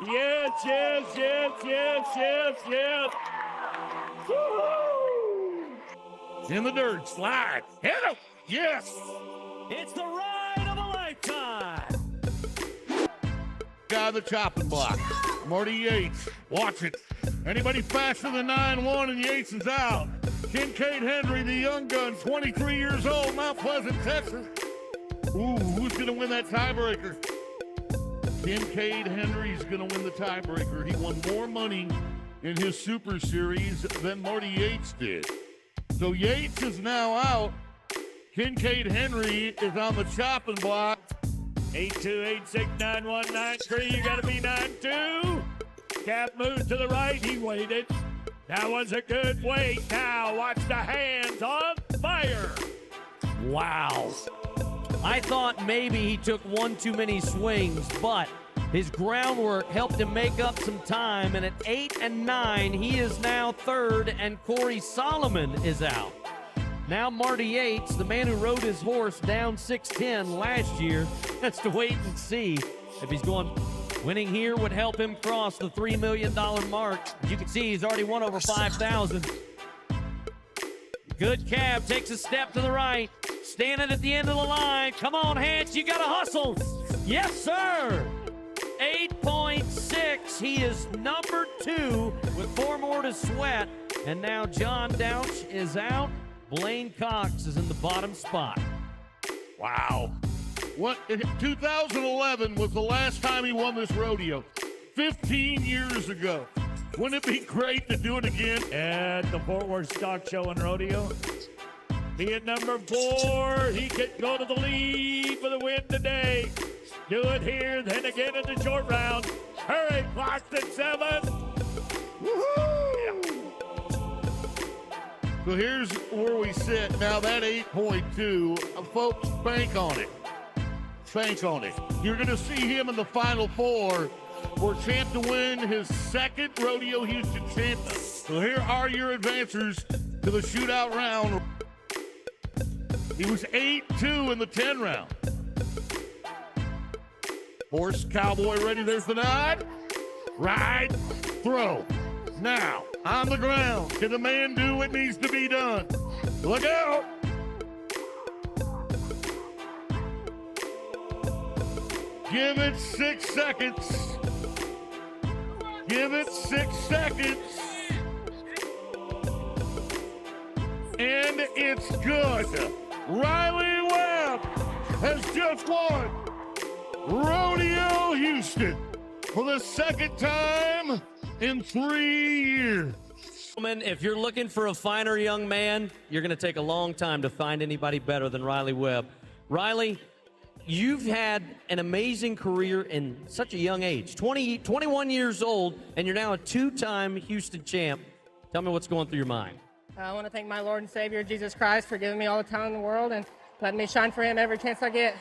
Yes, yes, yes, yes, yes, yes. Woo-hoo! In the dirt, slide, hit him, yes. It's the ride of a lifetime. Guy the chopping block, Marty Yates, watch it. Anybody faster than 9-1 and Yates is out. Kincaid Henry, the young gun, 23 years old, Mount Pleasant, Texas. Ooh, who's gonna win that tiebreaker? Kincaid Henry's gonna win the tiebreaker. He won more money in his Super Series than Marty Yates did. So Yates is now out. Kincaid Henry is on the chopping block. 8286919. You gotta be 9-2. Cap moves to the right. He waited. That was a good wait. Now watch the hands on fire. Wow. I thought maybe he took one too many swings, but his groundwork helped him make up some time. And at 8 and 9, he is now third, and Corey Solomon is out. Now Marty Yates, the man who rode his horse down 6-10 last year, has to wait and see if he's going. Winning here would help him cross the $3 million mark. As you can see, he's already won over $5,000. Good cab, takes a step to the right. Standing at the end of the line. Come on, Hatch, you gotta hustle. Yes, sir. 8.6. He is number 2 with 4 more to sweat. And now John Douch is out. Blaine Cox is in the bottom spot. Wow. 2011 was the last time he won this rodeo. 15 years ago. Wouldn't it be great to do it again? At the Fort Worth Stock Show and Rodeo. He at number 4. He could go to the lead for the win today. Do it here, then again in the short round. Hurry, clocked at 7. Woohoo! So here's where we sit. Now that 8.2, folks, bank on it. Bank on it. You're going to see him in the Final Four for Champ to win his second Rodeo Houston champion. So here are your advancers to the shootout round. He was 8-2 in the 10 round. Horse, cowboy, ready. There's the nod. Ride, throw. Now, on the ground. Can the man do what needs to be done? Look out. Give it 6 seconds. Give it 6 seconds. And it's good. Riley Webb has just won Rodeo Houston for the second time in 3 years. If you're looking for a finer young man, you're going to take a long time to find anybody better than Riley Webb. Riley, you've had an amazing career in such a young age, 21 years old, and you're now a 2-time Houston champ. Tell me what's going through your mind. I want to thank my Lord and Savior, Jesus Christ, for giving me all the talent in the world and letting me shine for him every chance I get.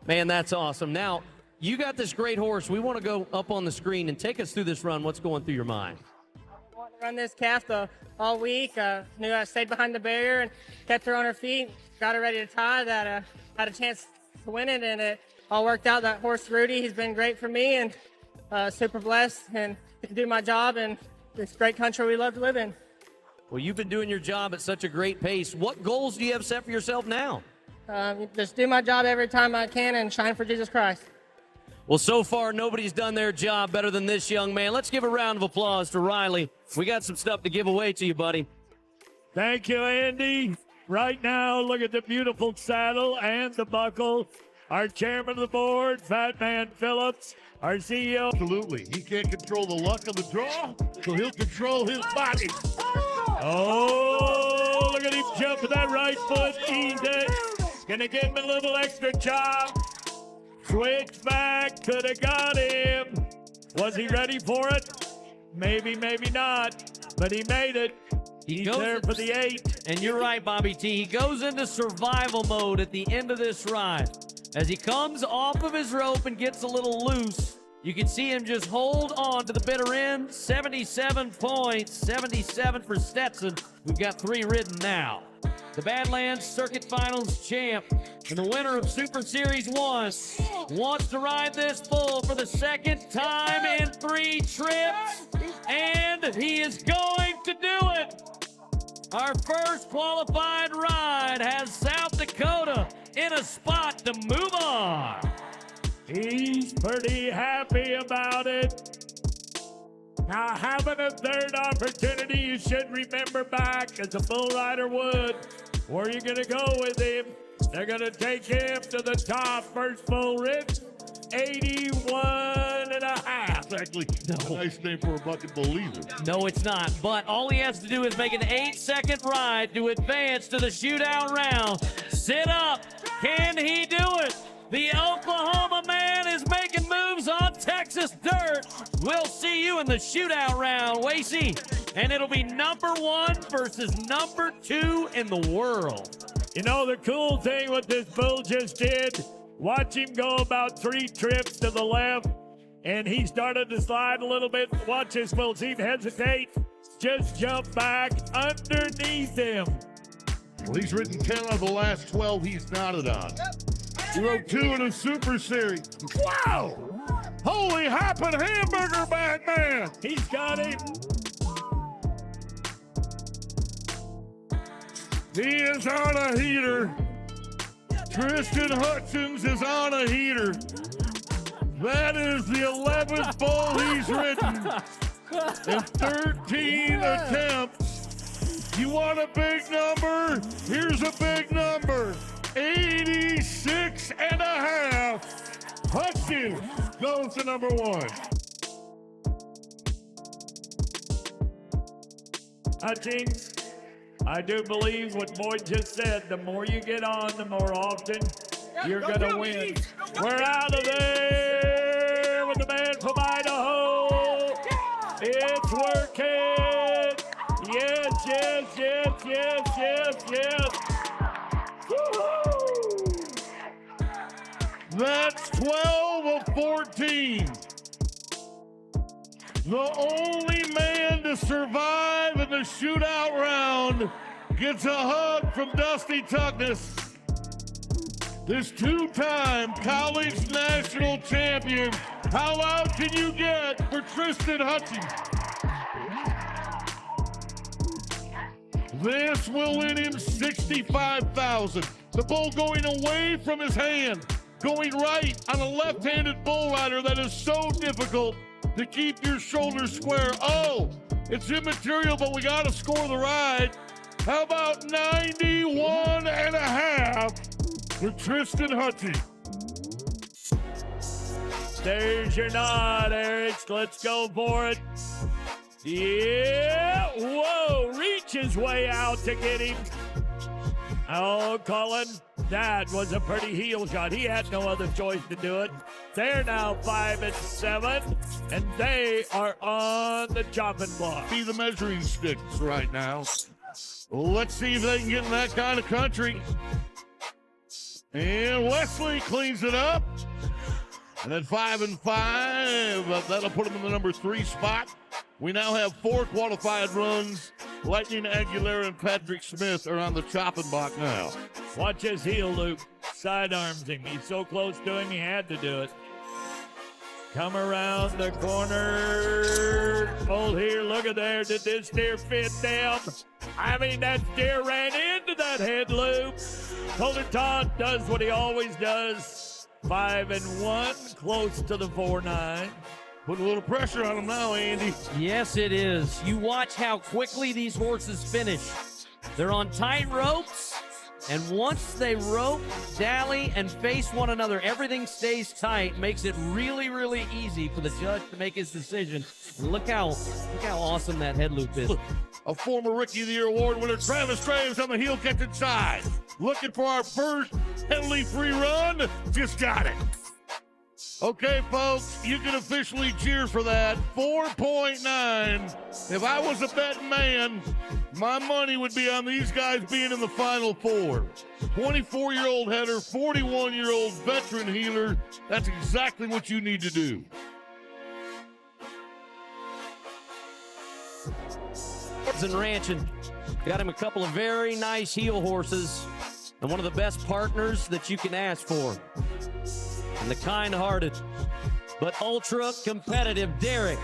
Man, that's awesome. Now, you got this great horse. We want to go up on the screen and take us through this run. What's going through your mind? I wanted to run this calf all week. Knew I stayed behind the barrier and kept her on her feet. Got her ready to tie. That had a chance to win it, and it all worked out. That horse, Rudy, he's been great for me, and super blessed and to do my job in this great country we love to live in. Well, you've been doing your job at such a great pace. What goals do you have set for yourself now? Just do my job every time I can and shine for Jesus Christ. Well, so far, nobody's done their job better than this young man. Let's give a round of applause to Riley. We got some stuff to give away to you, buddy. Thank you, Andy. Right now, look at the beautiful saddle and the buckle. Our chairman of the board, Fat Man Phillips. Our CEO. Absolutely. He can't control the luck of the draw, so he'll control his body. Oh, look at him jump with that right foot. Easy. Gonna give him a little extra chop. Switch back. Could have got him. Was he ready for it? Maybe, maybe not. But he made it. He's there for the 8. And you're right, Bobby T. He goes into survival mode at the end of this ride. As he comes off of his rope and gets a little loose, you can see him just hold on to the bitter end. 77 points, 77 for Stetson. We've got 3 ridden now. the Badlands Circuit Finals champ, and the winner of Super Series 1, wants to ride this bull for the second time in 3 trips, and he is going to do it. Our first qualified ride has South Dakota in a spot to move on. He's pretty happy about it. Now, having a third opportunity, you should remember back, as a bull rider would, where you're going to go with him. They're going to take him to the top. First bull rip, 81 and a half. That's actually a nice name for a bucket bull either. No, it's not. But all he has to do is make an 8-second ride to advance to the shootout round. Sit up. Can he do it? The Oklahoma man is making moves on Texas dirt. We'll see you in the shootout round, Wasey. And it'll be number 1 versus number 2 in the world. You know, the cool thing what this bull just did, watch him go about 3 trips to the left, and he started to slide a little bit. Watch this bull, see him hesitate. Just jump back underneath him. Well, he's ridden 10 out of the last 12 he's knotted on. He rode 2 in a Super Series. Wow! Holy hoppin' hamburger back, man! He's got him. He is on a heater. Tristen Hutchings is on a heater. That is the 11th bull he's ridden in 13 attempts. You want a big number? Here's a big number. 86 and a half. Hutchings goes to number 1. Hutchings, I do believe what Boyd just said. The more you get on, the more often you're going to win. We're out of there with the man from Idaho. It's working. Yes, yes, yes, yes, yes, yes. Woo-hoo! That's 12 of 14. The only man to survive in the shootout round gets a hug from Dusty Tuckness. This 2-time college national champion. How loud can you get for Tristen Hutchings? This will win him $65,000. The bull going away from his hand, going right on a left-handed bull rider that is so difficult to keep your shoulders square. Oh, it's immaterial, but we got to score the ride. How about 91 and a half for Tristen Hutchings? There's your nod, Eric. Let's go for it. Yeah. Whoa. Reaches way out to get him. Oh, Cullen. That was a pretty heel shot. He had no other choice to do it. They're now 5 and 7, and they are on the chopping block. See the measuring sticks right now. Let's see if they can get in that kind of country. And Wesley cleans it up. And then 5 and 5. That'll put him in the number 3 spot. We now have 4 qualified runs. Lightning Aguilera and Patrick Smith are on the chopping block now. Watch his heel loop. Sidearms him. He's so close to him, he had to do it. Come around the corner. Hold here. Look at there. Did this steer fit down? I mean, that steer ran into that head loop. Colder Todd does what he always does. 5 and 1. Close to the 4-9. Put a little pressure on him now, Andy. Yes, it is. You watch how quickly these horses finish. They're on tight ropes, and once they rope, dally, and face one another, everything stays tight, makes it really, really easy for the judge to make his decision. Look how awesome that head loop is. A former Rookie of the Year award winner, Travis Graves on the heel catching side. Looking for our first penalty-free run. Just got it. Okay, folks, you can officially cheer for that. 4.9. If I was a betting man, my money would be on these guys being in the Final Four. 24-year-old header, 41-year-old veteran healer. That's exactly what you need to do. and ranching. Got him a couple of very nice heel horses and one of the best partners that you can ask for. And the kind-hearted but ultra competitive Derek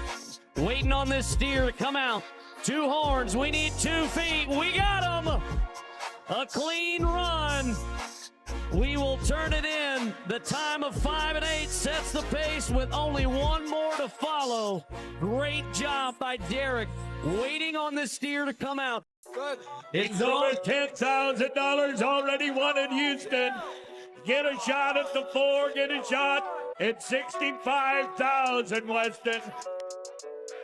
waiting on this steer to come out. 2 horns, we need 2 feet. We got him. A clean run. We will turn it in. The time of 5 and 8 sets the pace with only 1 more to follow. Great job by Derek, waiting on this steer to come out. Good. It's over $10,000 already won in Houston. Get a shot at the 4, get a shot at 65,000, Weston.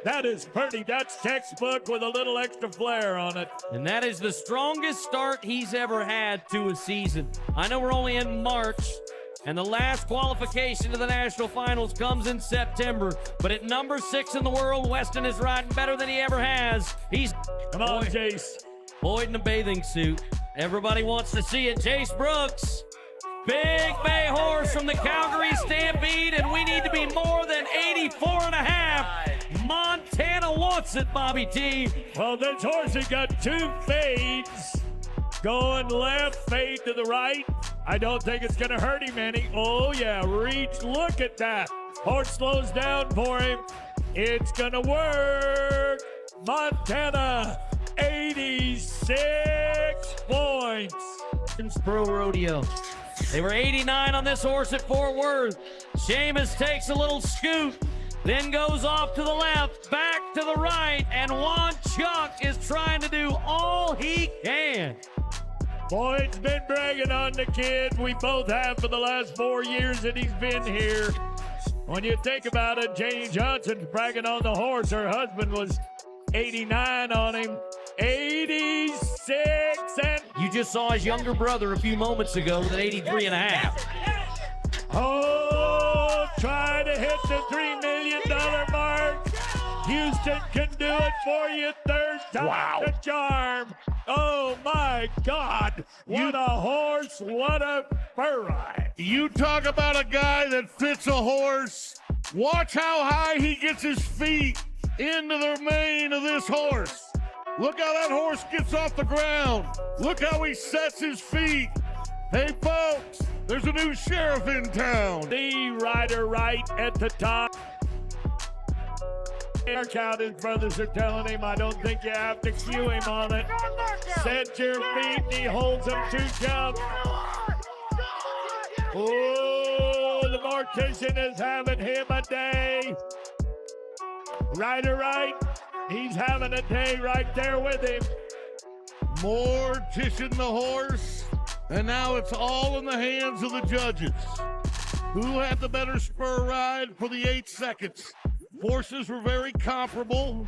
That is pretty. That's textbook with a little extra flair on it. And that is the strongest start he's ever had to a season. I know we're only in March, and the last qualification to the national finals comes in September. But at number 6 in the world, Weston is riding better than he ever has. He's Come on, Jace. Boyd in a bathing suit. Everybody wants to see it. Jace Brooks. Big bay horse from the Calgary Stampede, and we need to be more than 84 and a half. Montana wants it, Bobby T. Well, this horse has got 2 fades. Going left, fade to the right. I don't think it's going to hurt him any. Oh, yeah, reach. Look at that. Horse slows down for him. It's going to work. Montana, 86 points. Pro Rodeo. They were 89 on this horse at Fort Worth. Seamus takes a little scoot, then goes off to the left, back to the right, and Juan Chuck is trying to do all he can. Boyd's been bragging on the kid. We both have for the last 4 years that he's been here. When you think about it, Janie Johnson's bragging on the horse. Her husband was 89 on him. 86, and You just saw his younger brother a few moments ago with an 83 and a half. oh, try to hit the $3 million mark. Houston can do it for you. Third time the charm. Oh my God. What a horse. What a fur ride. You talk about a guy that fits a horse. Watch how high he gets his feet into the mane of this horse. Look how that horse gets off the ground. Look how he sets his feet. Hey, folks, there's a new sheriff in town. The Ryder Wright at the top. Count his brothers are telling him, I don't think you have to cue him on it. Set your feet, and he holds them to jump. Oh, the mortician is having him a day. Ryder Wright, he's having a day right there with him. Mortician the horse, and now it's all in the hands of the judges. Who had the better spur ride for the 8 seconds? Horses were very comparable.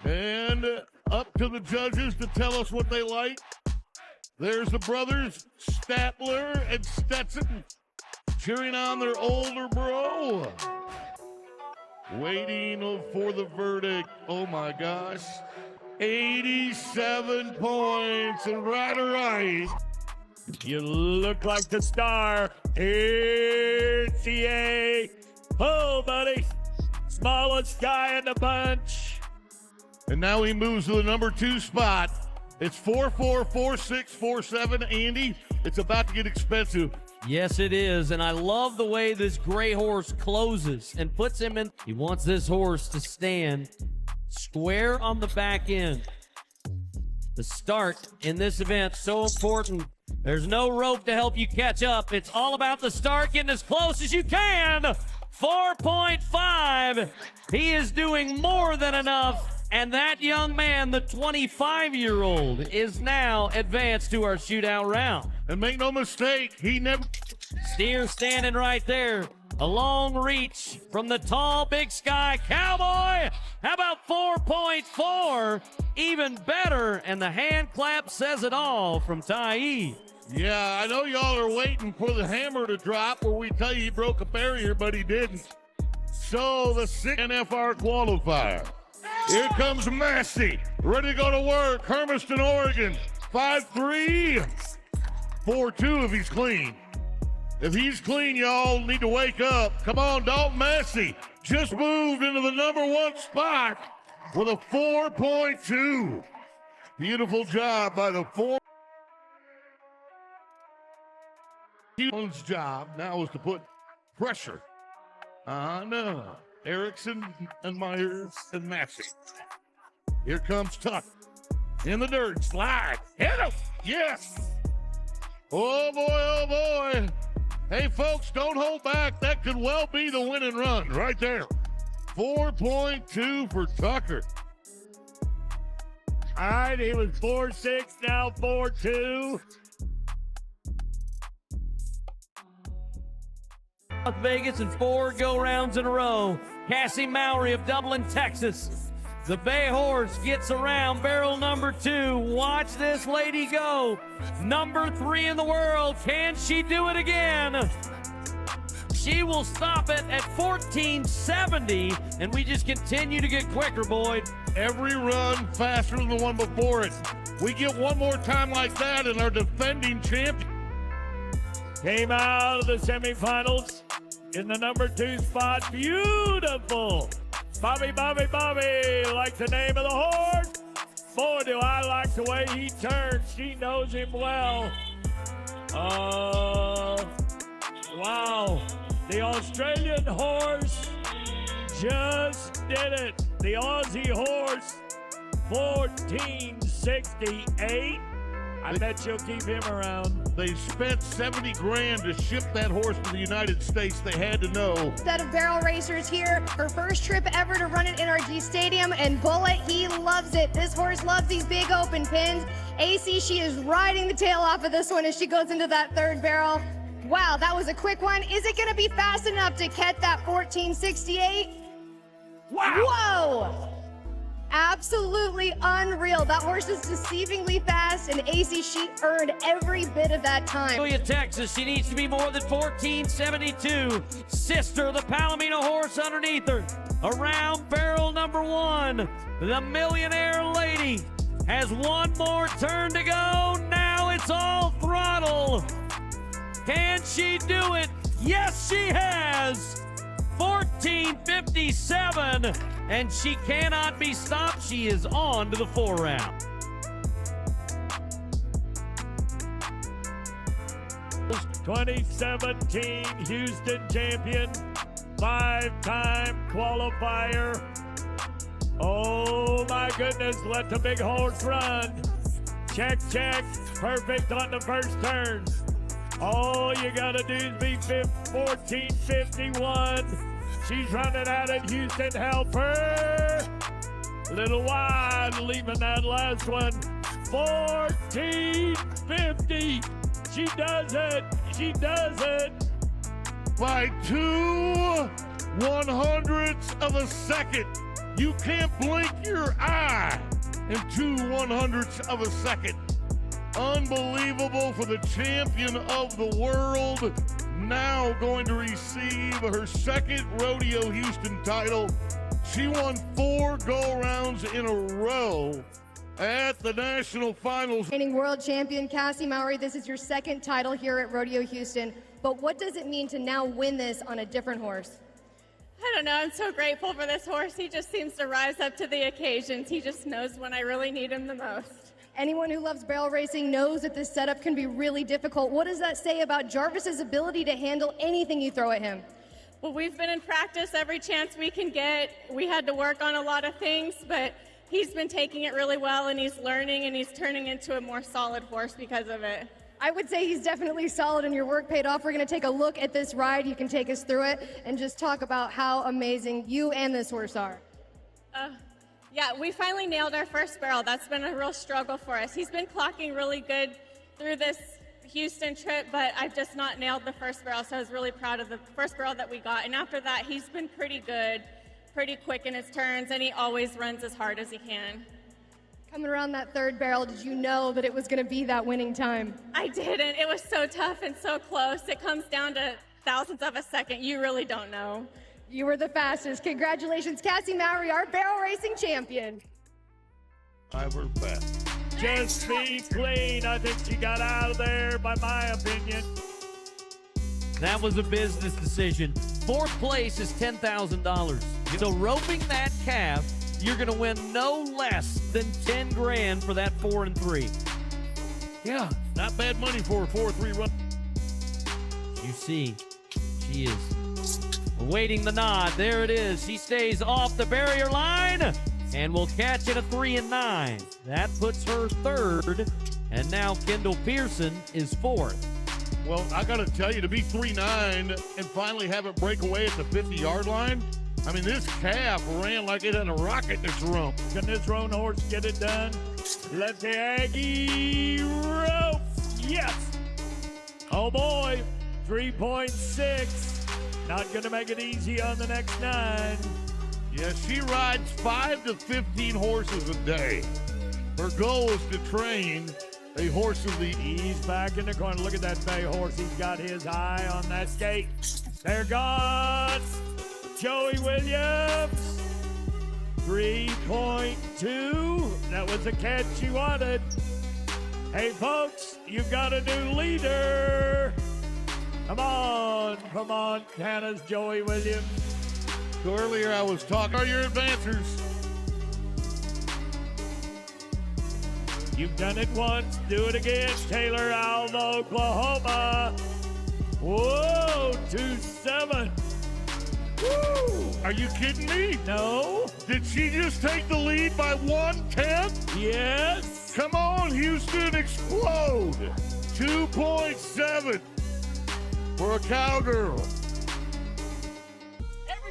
And up to the judges to tell us what they like. There's the brothers, Statler and Stetson, cheering on their older bro. Waiting for the verdict. Oh my gosh. 87 points and Ryder Wright. You look like the star. Here's CA. Oh, buddy. Smallest guy in the bunch. And now he moves to the number 2 spot. It's 4-4, 4-6, 4-7. Andy, it's about to get expensive. Yes, it is, and I love the way this gray horse closes and puts him in. He wants this horse to stand square on the back end. The start in this event, so important. There's no rope to help you catch up. It's all about the start, getting as close as you can. 4.5. He is doing more than enough. And that young man, the 25-year-old, is now advanced to our shootout round. And make no mistake, he never... Steer standing right there. A long reach from the tall Big Sky Cowboy. How about 4.4? Even better. And the hand clap says it all from Tai. Yeah, I know y'all are waiting for the hammer to drop where we tell you he broke a barrier, but he didn't. So the 6th NFR qualifier. Here comes Massey, ready to go to work. Hermiston, Oregon, 5-3, 4-2 if he's clean. If he's clean, y'all need to wake up. Come on, Dalton Massey just moved into the number 1 spot. with a 4.2. Beautiful job by the four. Hewland's job now is to put pressure on Erickson and Myers and Massey. Here comes Tuck in the dirt, slide, hit him, yes. Oh boy. Hey folks, don't hold back. That could well be the winning run right there. 4.2 for Tucker. All right, he was 4.6, now 4.2. Las Vegas in 4 go-rounds in a row. Kassie Mowry of Dublin, Texas. The bay horse gets around barrel number 2. Watch this lady go. Number 3 in the world. Can she do it again? She will stop it at 14.70, and we just continue to get quicker, Boyd. Every run faster than the one before it. We get one more time like that and our defending champion. Came out of the semifinals in the number 2 spot. Beautiful. Bobby, like the name of the horse. Boy, do I like the way he turns. She knows him well. Wow. The Australian horse just did it. The Aussie horse, 14.68. I bet you'll keep him around. They spent 70 grand to ship that horse to the United States. They had to know. Set of barrel racers here. Her first trip ever to run at NRG Stadium, and Bullet, he loves it. This horse loves these big open pins. AC, she is riding the tail off of this one as she goes into that third barrel. Wow, that was a quick one. Is it gonna be fast enough to catch that 14.68? Wow. Whoa! Absolutely unreal. That horse is deceivingly fast, and AC, she earned every bit of that time. Texas, she needs to be more than 14.72. Sister, the Palomino horse underneath her. Around barrel number 1. The Millionaire Lady has one more turn to go. Now it's all throttle. Can she do it? Yes, she has. 14.57, and she cannot be stopped. She is on to the 4 round. 2017 Houston champion, 5-time qualifier. Oh my goodness, let the big horse run. Check, perfect on the first turn. All you gotta do is be 14.51. She's running out at Houston, help her. A little wide, leaving that last one. 14.50. She does it. By 2/100ths of a second. You can't blink your eye in 2/100ths of a second. Unbelievable for the champion of the world. Now going to receive her second Rodeo Houston title. She won 4 go-rounds in a row at the national finals. Reigning world champion Kassie Mowry, this is your second title here at Rodeo Houston. But what does it mean to now win this on a different horse? I don't know. I'm so grateful for this horse. He just seems to rise up to the occasions. He just knows when I really need him the most. Anyone who loves barrel racing knows that this setup can be really difficult. What does that say about Jarvis's ability to handle anything you throw at him? Well, we've been in practice every chance we can get. We had to work on a lot of things, but he's been taking it really well, and he's learning, and he's turning into a more solid horse because of it. I would say he's definitely solid, and your work paid off. We're going to take a look at this ride. You can take us through it and just talk about how amazing you and this horse are. Yeah, we finally nailed our first barrel. That's been a real struggle for us. He's been clocking really good through this Houston trip, but I've just not nailed the first barrel, so I was really proud of the first barrel that we got. And after that, he's been pretty good, pretty quick in his turns, and he always runs as hard as he can. Coming around that third barrel, did you know that it was going to be that winning time? I didn't. It was so tough and so close. It comes down to thousandths of a second. You really don't know. You were the fastest. Congratulations, Kassie Mowry, our barrel racing champion. I were fast. Just be clean. I think she got out of there, by my opinion. That was a business decision. 4th place is $10,000. So roping that calf, you're going to win no less than 10 grand for that 4-3. Yeah, not bad money for a 4-3 run. You see, she is awaiting the nod. There it is. She stays off the barrier line and will catch it a 3-9. That puts her third, and now Kendall Pearson is fourth. Well, I got to tell you, to be 3-9 and finally have it break away at the 50-yard line, I mean, this calf ran like it had a rocket in its rump. Can this roan horse get it done? Let the Aggie rope. Yes. Oh, boy. 3.6. Not going to make it easy on the next 9. Yeah, she rides 5 to 15 horses a day. Her goal is to train a horse of the... He's back in the corner. Look at that bay horse. He's got his eye on that gate. They're gone. Joey Williams. 3.2. That was the catch you wanted. Hey, folks, you've got a new leader. Come on, Hannah's Joey Williams. So earlier I was talking, are your advancers? You've done it once, do it again. Taylor, Alva, Oklahoma. Whoa, 2.7. Woo! Are you kidding me? No. Did she just take the lead by 1/10? Yes. Come on, Houston, explode. 2.7 for a cowgirl.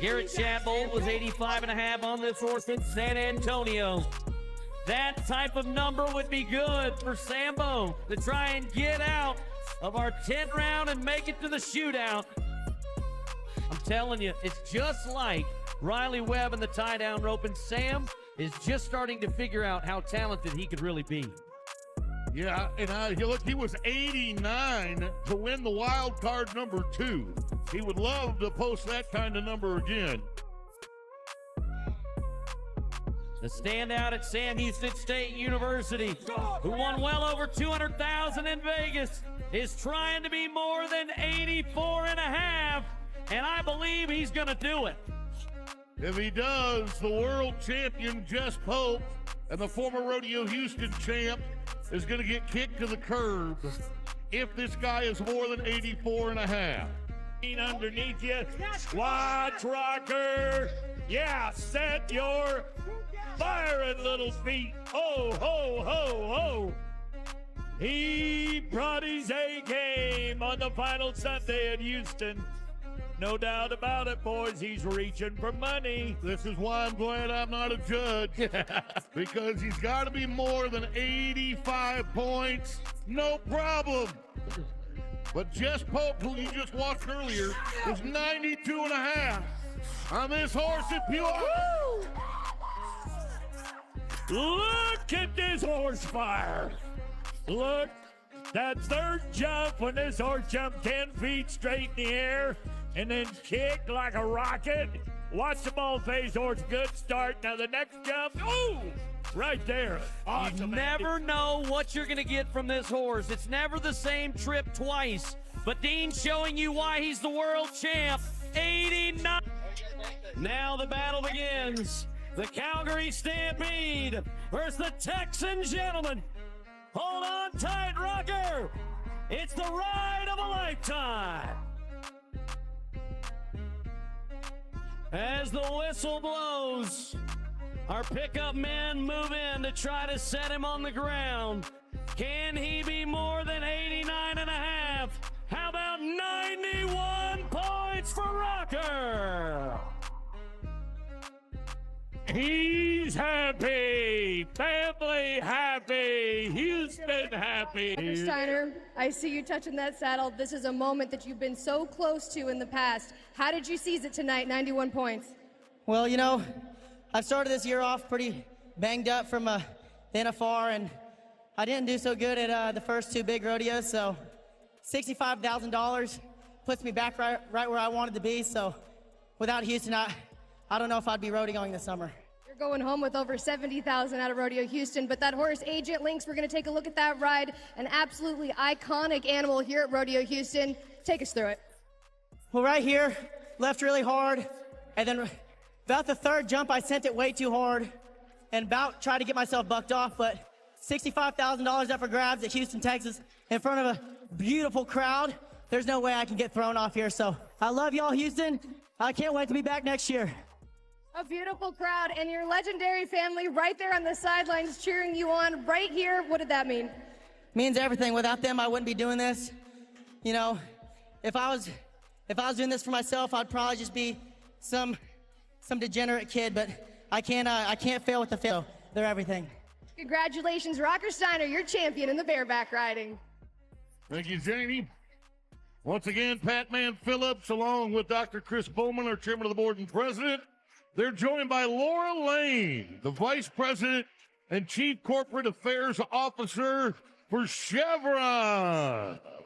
Garrett Chatbold was 85.5 on this horse in San Antonio. That type of number would be good for Sambo to try and get out of our 10th round and make it to the shootout. I'm telling you, it's just like Riley Webb and the tie-down rope, and Sam is just starting to figure out how talented he could really be. Yeah, and look, he was 89 to win the wild card number 2. He would love to post that kind of number again. The standout at Sam Houston State University, who won well over $200,000 in Vegas, is trying to be more than 84.5, and I believe he's going to do it. If he does, the world champion Jess Pope and the former Rodeo Houston champ is going to get kicked to the curb if this guy is more than 84.5. Underneath you, watch rocker. Yeah, set your firing little feet. Ho, ho, ho, ho. He brought his A game on the final Sunday at Houston. No doubt about it, boys. He's reaching for money. This is why I'm glad I'm not a judge, because he's got to be more than 85 points. No problem. But Jess Pope, who you just watched earlier, was 92.5 on this horse at Pure. Look at this horse fire. Look, that third jump when this horse jumped 10 feet straight in the air and then kicked like a rocket. Watch the ball-faced horse, good start. Now the next jump, ooh, right there. Awesome. You never know what you're going to get from this horse. It's never the same trip twice. But Dean's showing you why he's the world champ. 89. Now the battle begins. The Calgary Stampede versus the Texan Gentleman. Hold on tight, Rocker. It's the ride of a lifetime. As the whistle blows, our pickup men move in to try to set him on the ground. Can he be more than 89.5? How about 91 points for Rocker? He's happy. Family happy. Houston happy. Mr. Steiner, I see you touching that saddle. This is a moment that you've been so close to in the past. How did you seize it tonight, 91 points? Well, you know, I've started this year off pretty banged up from the NFR, and I didn't do so good at the first 2 big rodeos, so $65,000 puts me back right where I wanted to be. So without Houston, I don't know if I'd be rodeoing this summer. You're going home with over $70,000 out of Rodeo Houston, but that horse, Agent Lynx, we're going to take a look at that ride. An absolutely iconic animal here at Rodeo Houston. Take us through it. Well, right here, left really hard, and then About the third jump, I sent it way too hard and about tried to get myself bucked off, but $65,000 up for grabs at Houston, Texas, in front of a beautiful crowd. There's no way I can get thrown off here, so I love y'all, Houston. I can't wait to be back next year. A beautiful crowd and your legendary family right there on the sidelines cheering you on right here. What did that mean? Means everything. Without them, I wouldn't be doing this. You know, if I was doing this for myself, I'd probably just be some degenerate kid, but I can't fail with the fail. They're everything. Congratulations, Rocker Steiner, you're champion in the bareback riding. Thank you, Janie. Once again, Patman Phillips, along with Dr. Chris Bowman, our chairman of the board and president. They're joined by Laura Lane, the vice president and chief corporate affairs officer for Chevron.